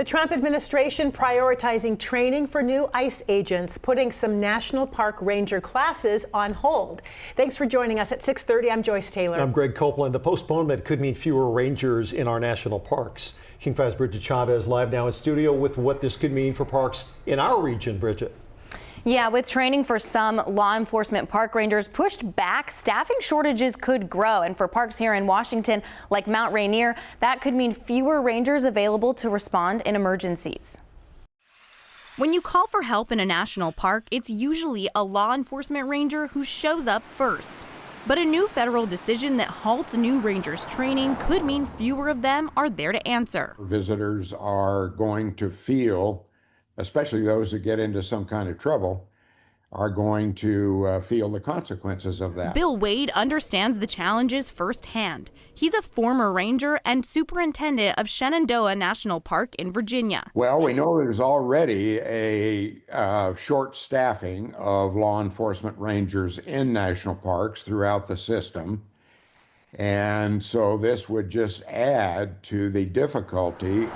The Trump administration prioritizing training for new ICE agents, putting some National Park Ranger classes on hold. Thanks for joining us at 6:30. I'm Joyce Taylor. I'm Greg Copeland. The postponement could mean fewer Rangers in our national parks. King 5's Bridget Chavez live now in studio with what this could mean for parks in our region. Bridget. Yeah, with training for some law enforcement park rangers pushed back, staffing shortages could grow. And for parks here in Washington, like Mount Rainier, that could mean fewer rangers available to respond in emergencies. When you call for help in a national park, it's usually a law enforcement ranger who shows up first. But a new federal decision that halts new rangers training could mean fewer of them are there to answer. Visitors are going to feel, especially those that get into some kind of trouble, are going to feel the consequences of that. Bill Wade understands the challenges firsthand. He's a former ranger and superintendent of Shenandoah National Park in Virginia. Well, we know there's already a short staffing of law enforcement rangers in national parks throughout the system. And so this would just add to the difficulty.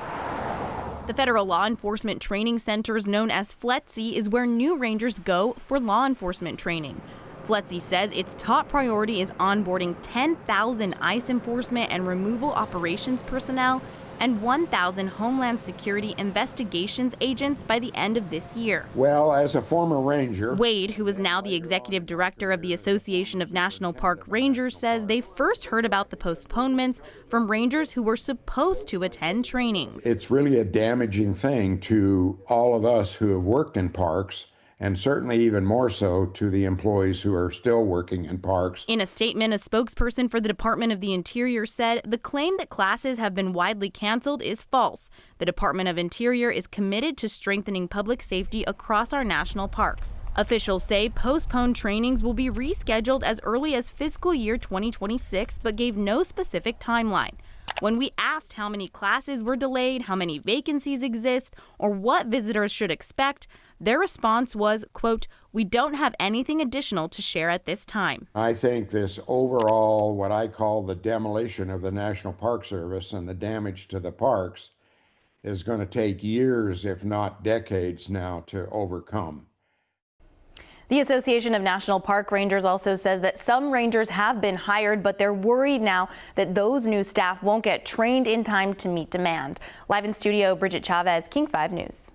The Federal Law Enforcement Training Centers, known as FLETC, is where new rangers go for law enforcement training. FLETC says its top priority is onboarding 10,000 ICE enforcement and removal operations personnel and 1,000 Homeland Security investigations agents by the end of this year. Well, as a former ranger, Wade, who is now the executive director of the Association of National Park Rangers, says they first heard about the postponements from rangers who were supposed to attend trainings. it's really a damaging thing to all of us who have worked in parks, and certainly even more so to the employees who are still working in parks. In a statement, a spokesperson for the Department of the Interior said the claim that classes have been widely canceled is false. The Department of Interior is committed to strengthening public safety across our national parks. Officials say postponed trainings will be rescheduled as early as fiscal year 2026, but gave no specific timeline. When we asked how many classes were delayed, how many vacancies exist, or what visitors should expect, their response was, quote, "We don't have anything additional to share at this time." I think this overall, what I call the demolition of the National Park Service and the damage to the parks, is going to take years, if not decades now, to overcome. The Association of National Park Rangers also says that some rangers have been hired, but they're worried now that those new staff won't get trained in time to meet demand. Live in studio, Bridget Chavez, King 5 News.